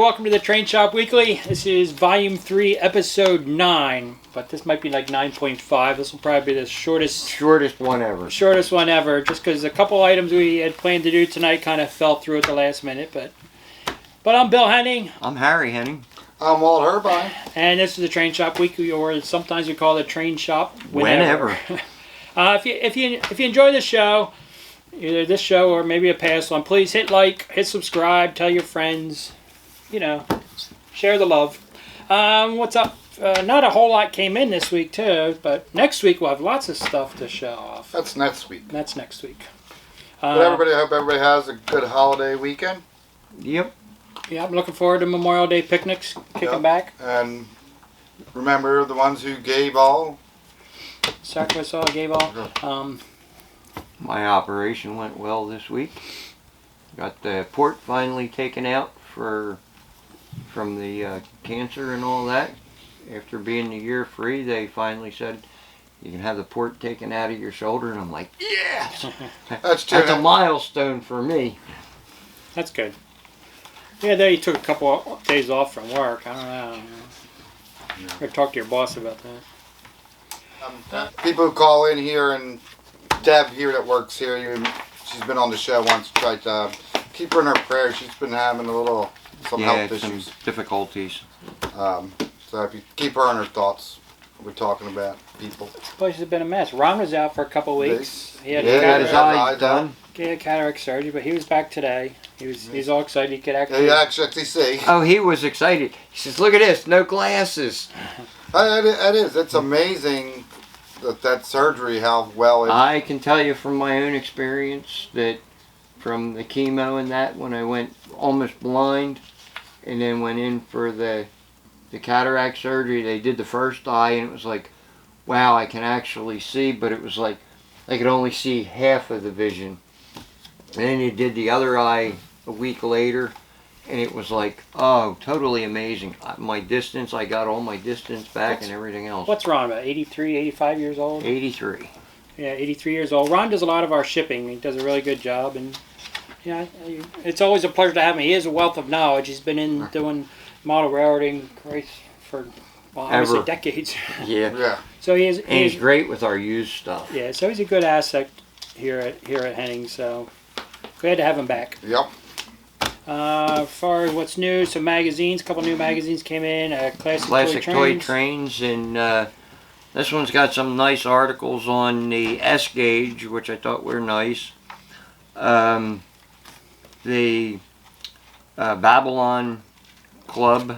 welcome to the Train Shop Weekly. This is Volume 3, Episode 9, but this might be like 9.5. This will probably be the shortest one ever. Shortest one ever, just because a couple items we had planned to do tonight kind of fell through at the last minute. But I'm Bill Henning. I'm Harry Henning. I'm Walt Herbine. And this is the Train Shop Weekly, or sometimes we call it the Train Shop Whenever. If you enjoy the show, either this show or maybe a past one, please hit like, hit subscribe, tell your friends, share the love. What's up? Not a whole lot came in this week too, but next week we'll have lots of stuff to show off. That's next week. That's next week. But I hope everybody has a good holiday weekend. Yep. Yeah, I'm looking forward to Memorial Day picnics kicking back. And remember the ones who gave all. Sacrifice all, gave all. My operation went well this week. Got the port finally taken out from the cancer and all that. After being a year free, they finally said you can have the port taken out of your shoulder, and I'm like, yes! That's a milestone for me. That's good. Yeah, they took a couple of days off from work. I don't know. Yeah. Gotta talk to your boss about that. People who call in here, and Deb here that works here, she's been on the show once. Tried to keep her in her prayers. She's been having some health issues. Some difficulties. So if you keep her in her thoughts, we're talking about people. This place has been a mess. Ron was out for a couple of weeks. He had got his eye done. He had cataract surgery, but he was back today. He's all excited he could actually. He actually see. Oh, he was excited. He says, "Look at this, no glasses." It is. It's amazing that surgery, how well it. I can tell you from my own experience that from the chemo and that, when I went almost blind, and then went in for the cataract surgery, they did the first eye, and it was like, wow, I can actually see, but it was like I could only see half of the vision. And then they did the other eye a week later, and it was like, oh, totally amazing. My distance, I got all my distance back and everything else. What's Ron, about 83, 85 years old? 83. Yeah, 83 years old. Ron does a lot of our shipping. He does a really good job, and it's always a pleasure to have him. He is a wealth of knowledge. He's been in doing model railroading for obviously decades. Yeah. So he's great with our used stuff. Yeah, so he's a good asset here at Henning. So glad to have him back. Yep. As far as what's new, some magazines. A couple new magazines came in. Classic Toy Trains, and this one's got some nice articles on the S gauge, which I thought were nice. The Babylon Club.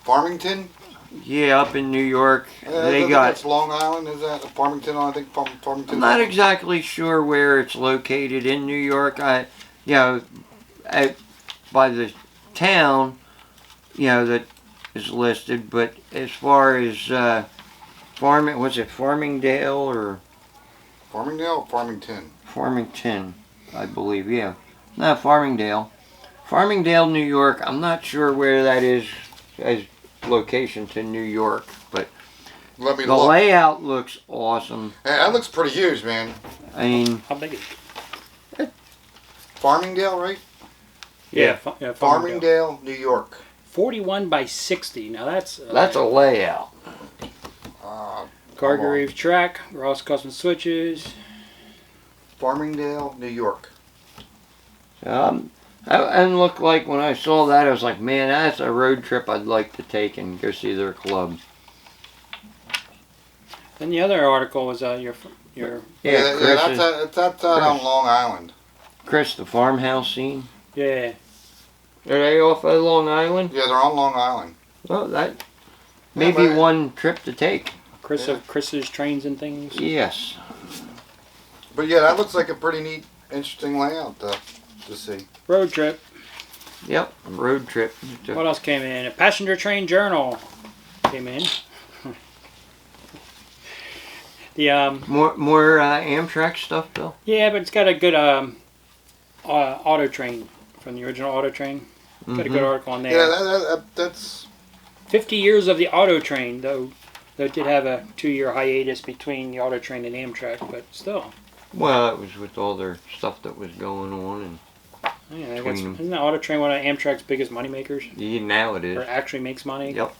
Farmington? Yeah, up in New York. That's Long Island, is that? Farmington, I think Farmington. I'm not exactly sure where it's located in New York. By the town, that is listed, but as far as Farmingdale or? Farmingdale or Farmington? Farmington, I believe, yeah. Not Farmingdale. Farmingdale, New York, I'm not sure where that is as location to New York, but the layout looks awesome. Yeah, that looks pretty huge, man. I mean, how big is it? Farmingdale, right? Yeah, Farmingdale, New York. 41 by 60. Now that's a layout. Cargo Reef track, Ross Custom switches. Farmingdale, New York. And looked like when I saw that, I was like, man, that's a road trip I'd like to take and go see their club. Then the other article was your that's out on Long Island. Chris, the farmhouse scene. Yeah. Are they off of Long Island? Yeah, they're on Long Island. Well, that may be one trip to take. Chris's trains and things. Yes. But yeah, that looks like a pretty neat, interesting layout to see. Road trip. Yep, road trip. What else came in? A passenger train journal came in. The more Amtrak stuff, Bill. Yeah, but it's got a good auto train from the original auto train. Got a good article on there. Yeah, that's 50 years of the auto train, though it did have a 2-year hiatus between the auto train and Amtrak, but still. Well, it was with all their stuff that was going on, and Yeah, between isn't the auto train one of Amtrak's biggest money makers? Yeah, now it is. Or actually makes money? Yep.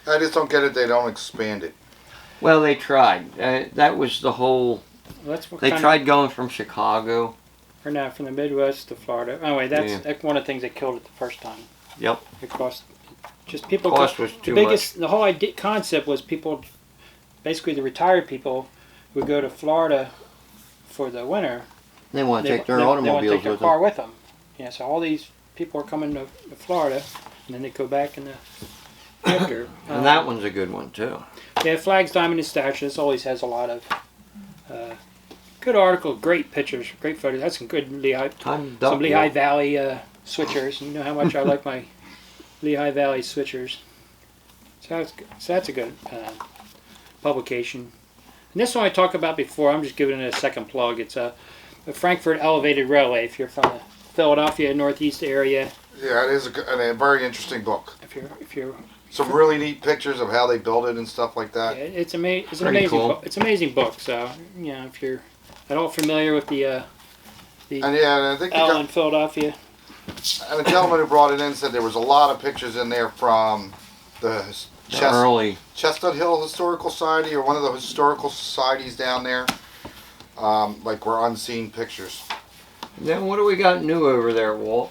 I just don't get it. They don't expand it. Well, they tried. That was the whole. Well, that's what They tried going from Chicago. Or not from the Midwest to Florida. Anyway, that's one of the things that killed it the first time. Yep. It cost just people. Cost was too much. The whole concept was people, basically the retired people, would go to Florida for the winter. They want to take their automobiles they want to take their with car them. with them. Yeah, so all these people are coming to Florida, and then they go back in the winter. And that one's a good one too. Yeah, Flags, Diamond, and Stash. This always has a lot of good article, great pictures, great photos. That's some good Lehigh Valley switchers. You know how much I like my Lehigh Valley switchers. So that's a good publication. And this one I talked about before. I'm just giving it a second plug. It's a Frankford Elevated Railway. If you're from the Philadelphia Northeast area. Yeah, it is a very interesting book. If you're some really neat pictures of how they built it and stuff like that. Yeah, it's an amazing book. It's an amazing book. So if you're at all familiar with the and I think L in Philadelphia. And the gentleman who brought it in said there was a lot of pictures in there from the early Chestnut Hill Historical Society or one of the historical societies down there. Like were unseen pictures. Then what do we got new over there, Walt?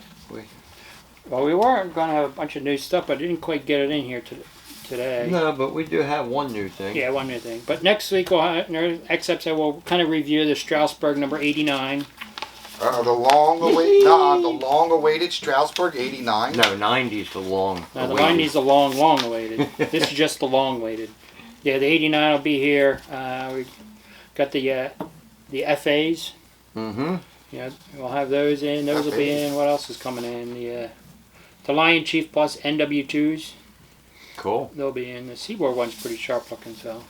Well, we weren't going to have a bunch of new stuff, but I didn't quite get it in here today. No, but we do have one new thing. Yeah, one new thing. But next week, we'll have excerpts. I will kind of review the Strasbourg number 89. The long-awaited Strasbourg 89. No, 90's the long. No, the 90's the long awaited. This is just the long awaited. Yeah, the 89 will be here. We got the FAs. Mm-hmm. Yeah, we'll have those in. Those will be in. What else is coming in? The Lion Chief Plus NW2s. Cool. They'll be in. The Seaboard one's pretty sharp looking, so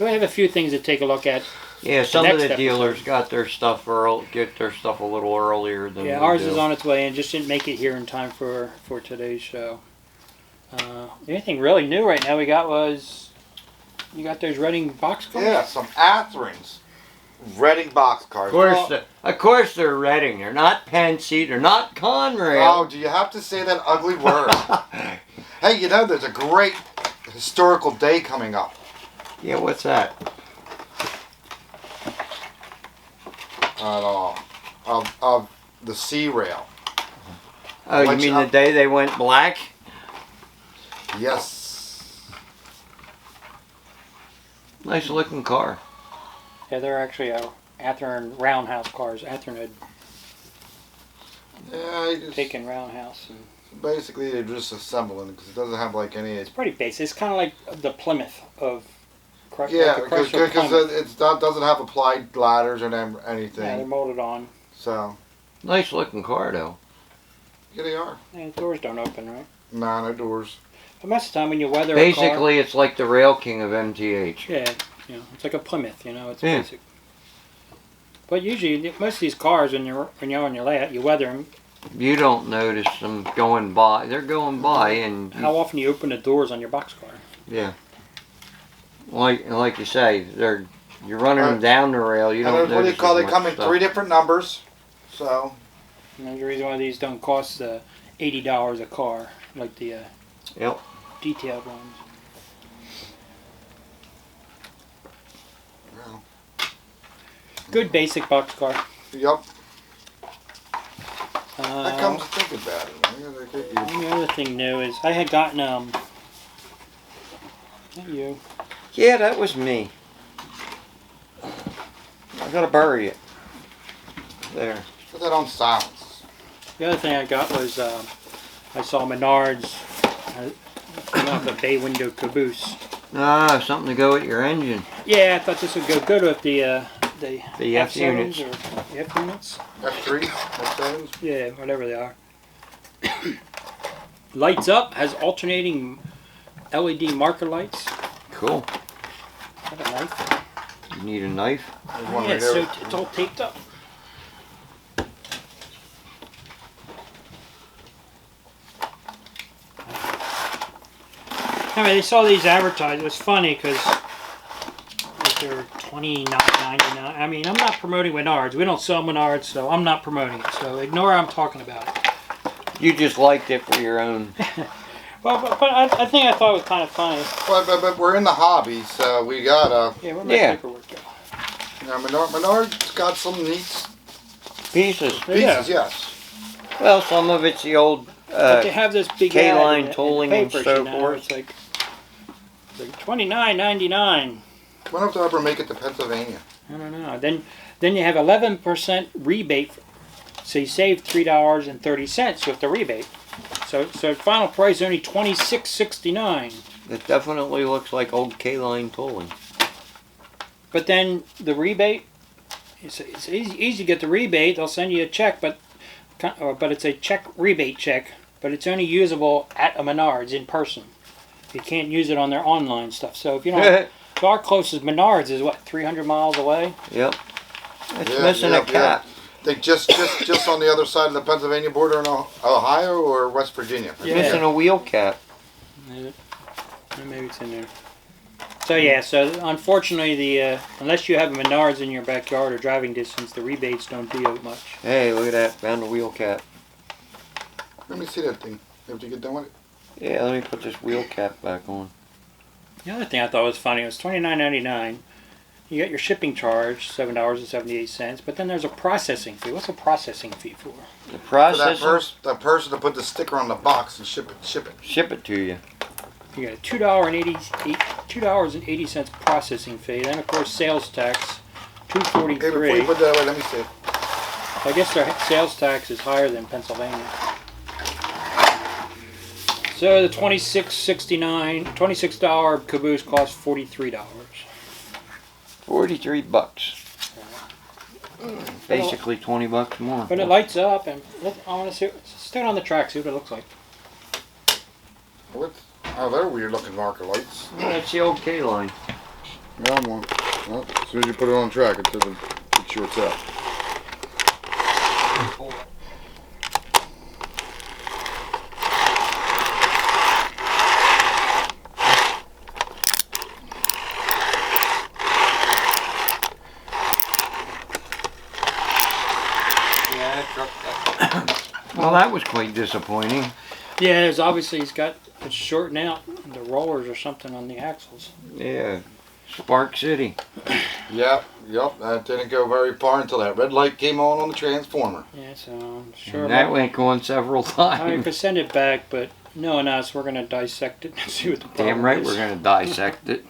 we have a few things to take a look at. Yeah, some of the dealers got their stuff get their stuff a little earlier than ours is on its way and just didn't make it here in time for today's show. The only thing really new right now we got was you got those Reading boxcars. Yeah, some Atherings. Reading boxcars. Of course they're Reading. They're not Pensy. They're not Conrail. Oh, do you have to say that ugly word? Hey, there's a great historical day coming up. Yeah, what's that? Of the sea rail. Oh, you mean the day they went black? Yes. Nice looking car. Yeah, they're actually Athearn roundhouse cars. Athearn had taken roundhouse. And basically, they're just assembling it because it doesn't have like any. It's pretty basic. It's kind of like the Plymouth of. Yeah, because it doesn't have applied ladders or anything. Yeah, they're molded on. So. Nice looking car though. Yeah, they are. Yeah, the doors don't open, right? No doors. But most of the time when you weather basically, it's like the Rail King of MTH. Yeah, it's like a Plymouth. It's basic. But usually, most of these cars, when you're on your layout, you weather them. You don't notice them going by. They're going by, and how often you open the doors on your boxcar? Yeah. Like you say, you're running them down the rail. You don't notice. What do you call? They come in 3 different numbers. So. And there's a reason why these don't cost $80 a car, like the detailed ones. Well. Good basic boxcar. Yep. That comes to think about it. The other thing new is I had gotten not you. Yeah, that was me. I gotta bury it. There. Put that on silence. The other thing I got was I saw Menard's coming off a bay window caboose. Ah, something to go with your engine. Yeah, I thought this would go good with the F units. Or F units. F3, F7s. Yeah, whatever they are. Lights up, has alternating LED marker lights. Cool. Got a knife. You need a knife? Yeah, it's all taped up. Anyway, they saw these advertised. It was funny because they're $29.99. I mean, I'm not promoting Menards. We don't sell Menards, so I'm not promoting it. So ignore I'm talking about it. You just liked it for your own. Well, but I think I thought it was kind of funny. Well, but we're in the hobby, so we gotta. Yeah, where'd my paperwork go? You know, Menard's got some neat Pieces. pieces, yes. Well, some of it's the old But they have this big K-line ad in tolling the and papers, so you know, forth. It's like $29.99. When if they ever make it to Pennsylvania? I don't know. Then you have 11% rebate, so you save $3.30 with the rebate. So final price is only $26.69. It definitely looks like old K-line tolling. But then the rebate, it's easy to get the rebate. They'll send you a check, but it's a rebate check. But it's only usable at a Menards in person. You can't use it on their online stuff. So if you don't, so our closest Menards is what, 300 miles away? Yep. It's missing a cap. I think just on the other side of the Pennsylvania border in Ohio or West Virginia. It's missing a wheel cap. Maybe it's in there. So yeah, so unfortunately, unless you have a Menards in your backyard or driving distance, the rebates don't do you much. Hey, look at that! Found the wheel cap. Let me see that thing. After you get done with it. Yeah, let me put this wheel cap back on. The other thing I thought was funny was $29.99. You get your shipping charge, $7.78, but then there's a processing fee. What's a processing fee for? The For processing. that person to put the sticker on the box and ship it. Ship it to you. You got a $2.80 processing fee. Then of course sales tax, $2.43. Hey, before you put that away, let me see it. I guess their sales tax is higher than Pennsylvania. So the $26 Caboose costs $43. $43. Basically $20 more. But it lights up, and I want to see. Stick it on the track, see what it looks like. Oh, they're weird looking marker lights. Yeah, that's the old K-line. Yeah, I'm one. Well, as soon as you put it on track, it shorts out. Well, that was quite disappointing. Yeah, there's obviously it's shorting out the rollers or something on the axles. Yeah, Spark City. Yep. That didn't go very far until that red light came on the transformer. Yeah, so I'm sure. And that went on several I mean, times. could send it back, but knowing us, we're going to dissect it and see what the problem Damn right is. we're going to dissect it.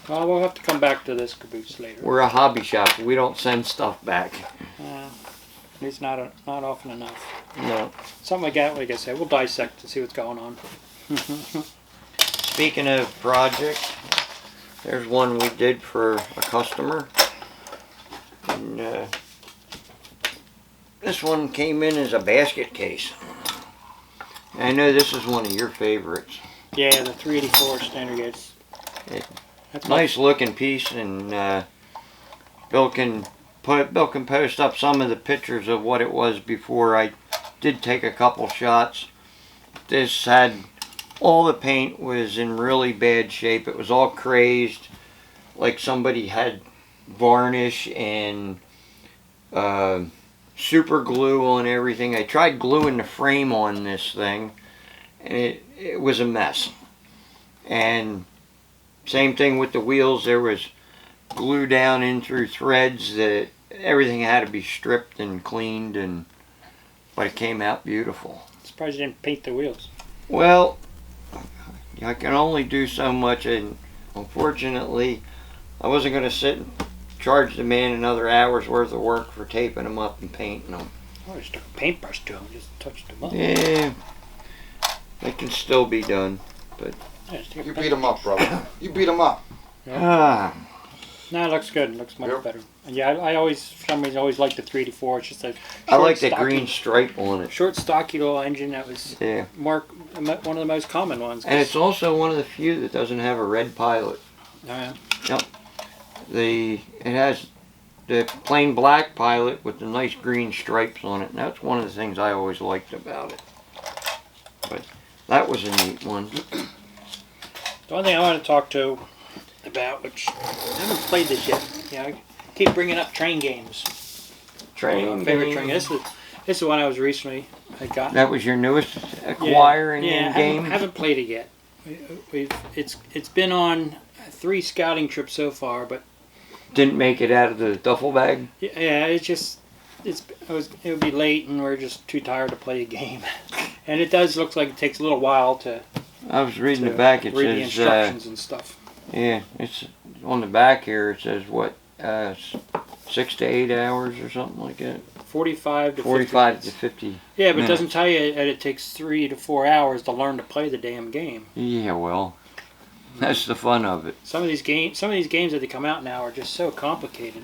Well, we'll have to come back to this Caboose later. We're a hobby shop. We don't send stuff back. At least not often enough. No. Something like that, like I said, we'll dissect to see what's going on. Speaking of projects, there's one we did for a customer. And this one came in as a basket case. And I know this is one of your favorites. Yeah, the 384 standard gauge. That's Nice looking piece, and Bill can post up some of the pictures of what it was before. I did take a couple shots. This had all the paint was in really bad shape. It was all crazed, like somebody had varnish and super glue on everything. I tried gluing the frame on this thing, and it was a mess. And same thing with the wheels. There was glue down in through threads that everything had to be stripped and cleaned, but it came out beautiful. Surprised you didn't paint the wheels. Well, I can only do so much, and unfortunately I wasn't going to sit and charge the man another hour's worth of work for taping them up and painting them. Oh, just took a paintbrush to them, just touched them up. Yeah, they can still be done, but Yeah, just take a You paint- beat them up, brother. You beat them up. No, it looks good. It looks much better. And yeah, I always, for some reason, always liked the 384. It's just a I like the stocky- green stripe on it. short, stocky little engine that was Yeah, one of the most common ones. and it's also one of the few that doesn't have a red pilot. Yeah. It has the plain black pilot with the nice green stripes on it, and that's one of the things I always liked about it. But that was a neat one. The only thing I want to talk to about, which I haven't played this yet. You know, I keep bringing up train games. Train My favorite game. train. This is the one I was recently got. That was your newest acquiring yeah, game? I haven't played it yet. It's been on 3 scouting trips so far, but Didn't make it out of the duffel bag? yeah, it would be late and we're just too tired to play a game. And it looks like it takes a little while to I was reading the back. It read the says, instructions and stuff. yeah, it's on the back here. It says, what, 6 to 8 hours or something like that? 45 to 45 50 to 50. Yeah, but it minutes. doesn't tell you that it takes 3 to 4 hours to learn to play the damn game. Yeah, well, that's the fun of it. Some of these games that they come out now are just so complicated.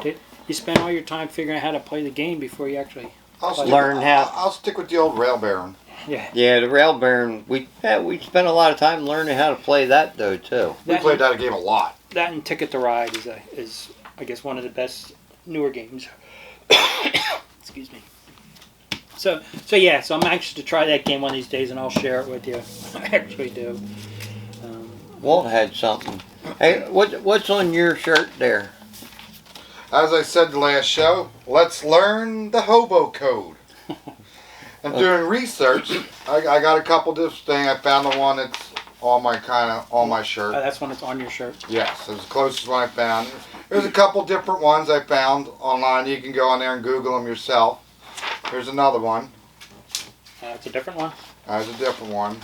You spend all your time figuring out how to play the game before you actually I'll stick with the old Rail Baron. Yeah. Yeah, the Rail Baron, we spent a lot of time learning how to play that, though, too. We played that game a lot. That and Ticket to Ride is I guess one of the best newer games. Excuse me. So I'm anxious to try that game one of these days, and I'll share it with you. I actually do. Walt had something. Hey, what's on your shirt there? As I said the last show, let's learn the Hobo Code. And doing research, I got a couple different things. I found the one that's on my shirt. That's one that's on your shirt. Yes, it was the closest one I found. There's a couple different ones I found online. You can go on there and Google them yourself. Here's another one. It's a different one. There's a different one.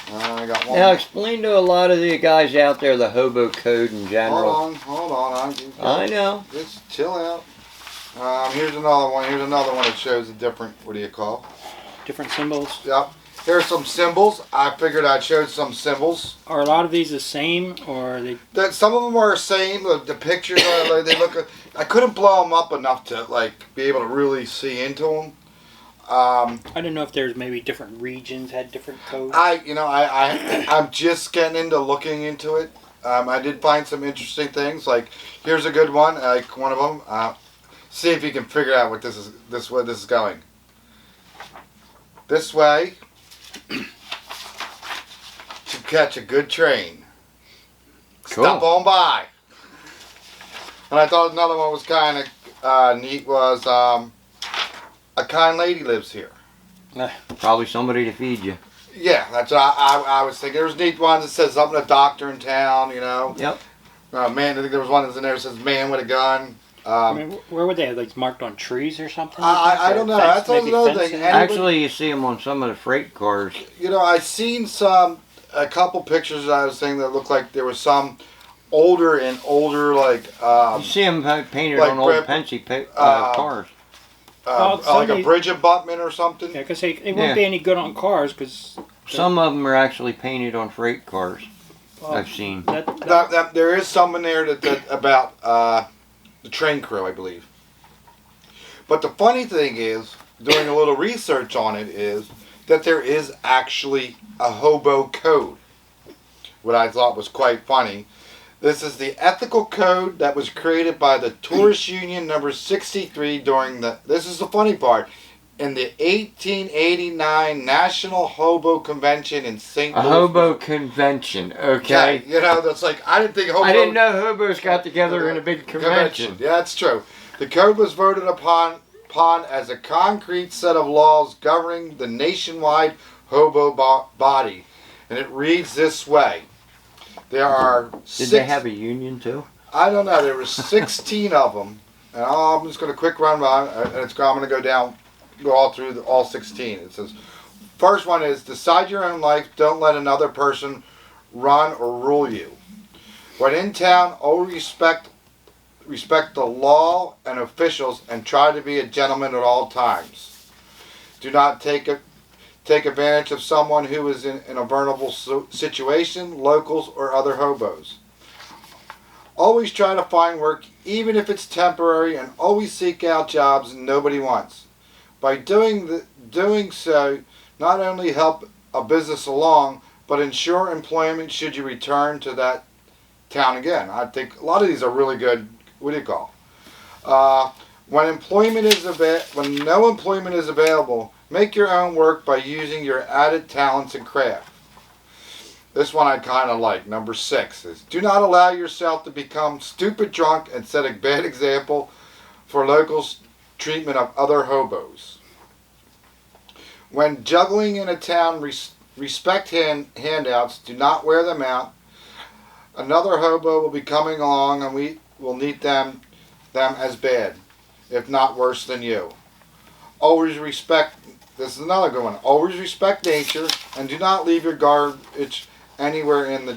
I got one. Now, explain to a lot of the guys out there the Hobo Code in general. Hold on. I know. Just chill out. Here's another one. Here's another one that shows a different, what do you call? Different symbols. Yep. Here's some symbols. I figured I'd show some symbols. Are a lot of these the same, or are they? Some of them are the same. The pictures, they look. I couldn't blow them up enough to be able to really see into them. I didn't know if there's maybe different regions had different codes. I'm just getting into looking into it. I did find some interesting things. Like here's a good one. Like one of them. See if you can figure out what this is. This way this is going. This way to catch a good train. Cool. Stop on by. And I thought another one was kind of neat was a kind lady lives here. Probably somebody to feed you. Yeah, that's what I was thinking. There's neat ones that says something, a doctor in town, you know. Yep. Man, I think there was one that's in there that says man with a gun. Where would they have, like, marked on trees or something? I don't know. That's another thing. Actually, you see them on some of the freight cars. You know, I seen a couple pictures that I was saying that looked like there was some older, like. You see them painted like on old Pensy cars. Like a bridge abutment or something. Yeah, because they won't be any good on cars, because. Some of them are actually painted on freight cars. I've seen. There is some in there that about the train crew, I believe. But the funny thing is, doing a little research on it, is that there is actually a Hobo Code. What I thought was quite funny. This is the ethical code that was created by the Tourist Union number 63 during this is the funny part, in the 1889 National Hobo Convention in St. Louis. A hobo convention, okay. You know, that's like, I didn't think hobo... I didn't know hobos got together in a big convention. Yeah, that's true. The code was voted upon as a concrete set of laws governing the nationwide hobo body. And it reads this way. There are Did they have a union too? I don't know. There were 16 of them. And I'm just going to quick run by, and I'm going to go all through all 16. It says, first one is, decide your own life. Don't let another person run or rule you. When in town, always respect the law and officials and try to be a gentleman at all times. Do not take advantage of someone who is in a vulnerable situation, locals or other hobos. Always try to find work, even if it's temporary, and always seek out jobs nobody wants. By doing so, not only help a business along, but ensure employment should you return to that town again. I think a lot of these are really good. What do you call? When no employment is available, make your own work by using your added talents and craft. This one I kind of like. Number 6 is, do not allow yourself to become stupid drunk and set a bad example for locals' treatment of other hobos. When juggling in a town, respect handouts. Do not wear them out. Another hobo will be coming along and we will need them as bad, if not worse than you. Always respect, this is another good one, always respect nature and do not leave your garbage anywhere in the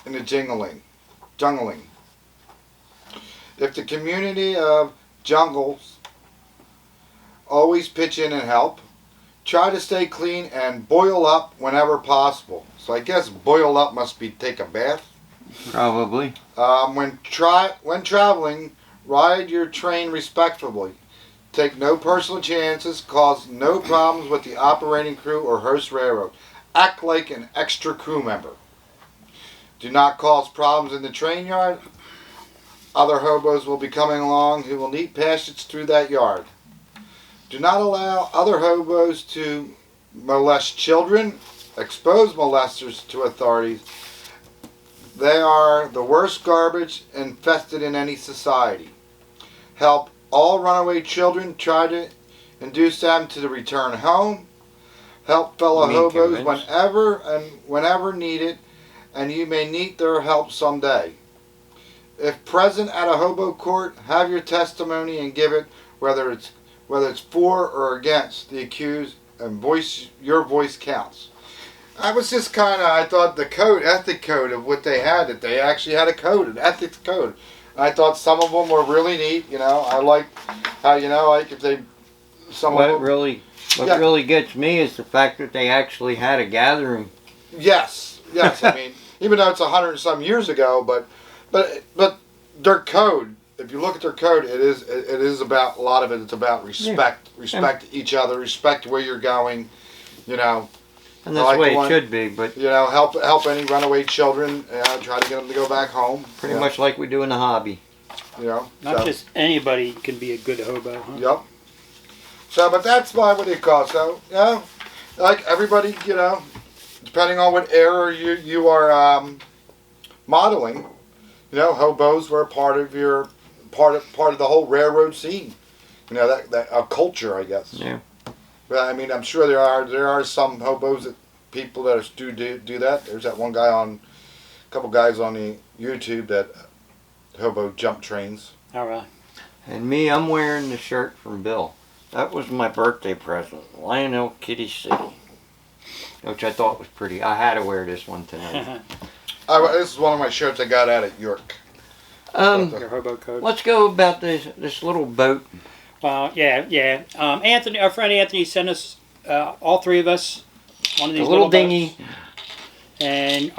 jungling. If the community of jungles always pitch in and help, try to stay clean and boil up whenever possible. So I guess boil up must be take a bath. Probably. When traveling, ride your train respectfully. Take no personal chances. Cause no problems with the operating crew or host railroad. Act like an extra crew member. Do not cause problems in the train yard. Other hobos will be coming along who will need passage through that yard. Do not allow other hobos to molest children. Expose molesters to authorities. They are the worst garbage infested in any society. Help all runaway children. Try to induce them to return home. Help fellow hobos whenever needed, and you may need their help someday. If present at a hobo court, have your testimony and give it, whether it's for or against the accused, and your voice counts. I was just I thought the ethic code of what they had, that they actually had a code, an ethics code. And I thought some of them were really neat, I like how, like if they, What really gets me is the fact that they actually had a gathering. Yes, I mean, even though it's 100 and some years ago, but their code, if you look at their code, it is about, a lot of it's about respect, each other, respect where you're going, And that's the way it should be, but help any runaway children, try to get them to go back home. Pretty much like we do in the hobby. Not just anybody can be a good hobo, huh? Yep. So, but that's what it calls. So, like everybody, depending on what era you are modeling, hobos were part of the whole railroad scene. That a culture, I guess. Yeah. But I mean, I'm sure there are some hobos people that do that. There's that one guy a couple guys on the YouTube that hobo jump trains. All right. And me, I'm wearing the shirt from Bill. That was my birthday present, Lionel Kitty City, which I thought was pretty. I had to wear this one tonight. This is one of my shirts I got out at York. Your Hobo Code. Let's go about this little boat. Well, yeah. Anthony, our friend Anthony, sent us all three of us one of these little boats. dinghy. And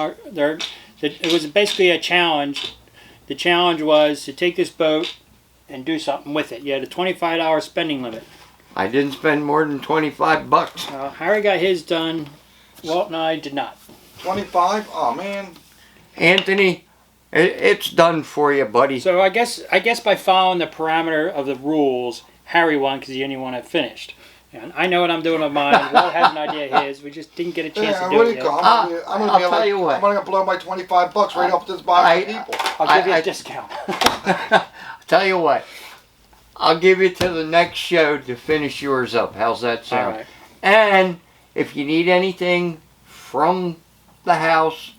it was basically a challenge. The challenge was to take this boat and do something with it. You had a $25 spending limit. I didn't spend more than $25. Harry got his done. Walt and I did not. 25? Oh man. Anthony, it's done for you, buddy. So I guess by following the parameter of the rules, Harry won because he the only one that finished. And I know what I'm doing with mine. Walt has an idea of his. We just didn't get a chance to do it yet. I'll tell you what. I'm going to blow my $25 right off this bottom of people. I'll give you a discount. I'll tell you what. I'll give you to the next show to finish yours up. How's that sound? All right. And if you need anything from the house,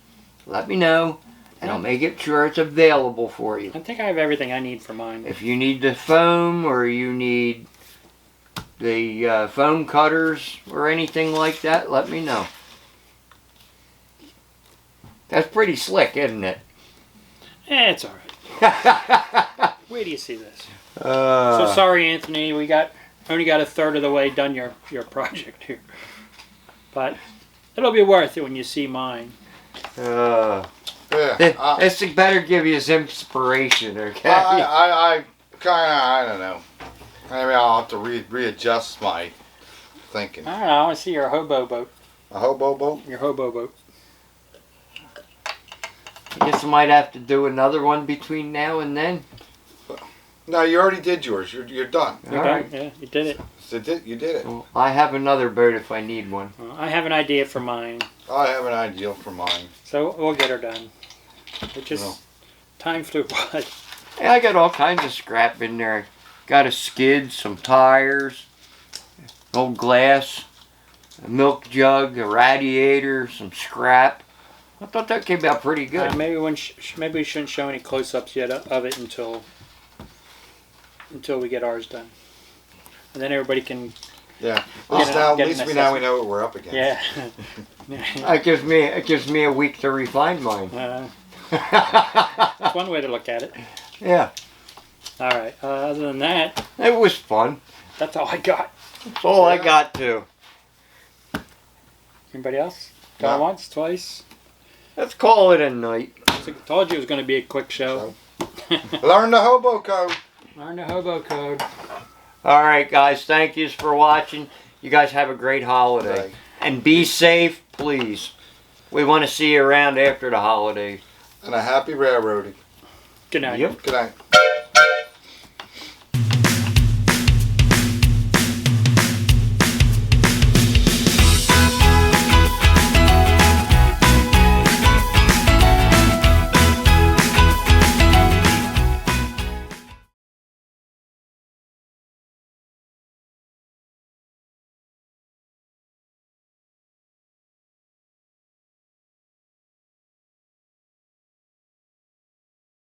let me know. And I'll make it sure it's available for you. I think I have everything I need for mine. If you need the foam or you need the foam cutters or anything like that, let me know. That's pretty slick, isn't it? It's all right. Where do you see this? So sorry, Anthony. We only got a third of the way done your project here, but it'll be worth it when you see mine. This better give you some inspiration, okay? I don't know. Maybe I'll have to readjust my thinking. I don't know. I see your hobo boat. A hobo boat? Your hobo boat. I guess I might have to do another one between now and then. No, you already did yours. You're done. You're done. Yeah, you did it. You did it. Well, I have another boat if I need one. I have an idea for mine. I have an ideal for mine. So we'll get her done. It just No. time flew by. Yeah, I got all kinds of scrap in there. Got a skid, some tires, old glass, a milk jug, a radiator, some scrap. I thought that came out pretty good. Maybe maybe we shouldn't show any close-ups yet of it until we get ours done, and then everybody can. Yeah. Get At an least we now we know what we're up against. Yeah. It gives me a week to refine mine. That's one way to look at it. Yeah. All right. Other than that, It was fun. that's all I got. That's all I got to. Anybody else? Gone No. once, twice. Let's call it a night. I told you it was going to be a quick show. Learn the Hobo Code. Learn the Hobo Code. All right, guys. Thank yous for watching. You guys have a great holiday. Right. And be safe, please. We want to see you around after the holiday. And a happy railroading. Good night. Yep. Good night.